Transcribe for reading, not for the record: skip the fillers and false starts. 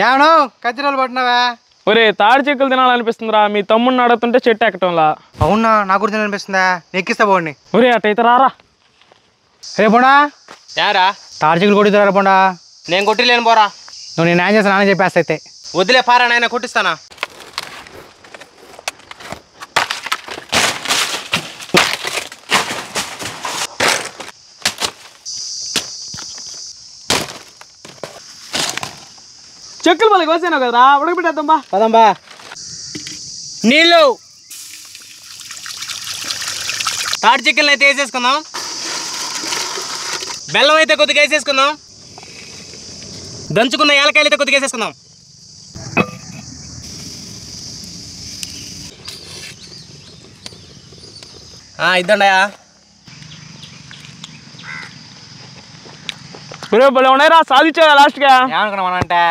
ఏమను కత్తిరోలు పట్టినావా? ఒరే తాడి చెక్కులు తినాలనిపిస్తుందిరా, మీ తమ్ముడిని అడుగుతుంటే చెట్టు ఎక్కటంలా. అవునా, నాకు కూడా తినాలనిపిస్తుందా? ఎక్కిస్తా పోండి. ఒరే అట్టయితే రారా. రేపోడా యారా తాడి చిక్కులు కొట్టిద్దారా పోండా. నేను కొట్టిలేను పోరా. నువ్వు నేను న్యాయం చేస్తా నాన్న చెప్పేస్తా అయితే. వదిలే పారా నాయన కొట్టిస్తానా. చెక్కులు మళ్ళీ కోసాను కదరా, ఉడకబెట్టేద్దాం బా. పదంబా. నీళ్ళు తాడి చికెన్ అయితే వేసేసుకుందాం. బెల్లం అయితే కొద్దిగా వేసేసుకుందాం. దంచుకున్న ఏలకాయలు అయితే కొద్దిగా వేసేసుకుందాం. ఇద్దండాయా. ఒరే భలే ఉన్నాయిరా, సాధించా లాస్ట్గా. ఏమనుకున్నావు అంటే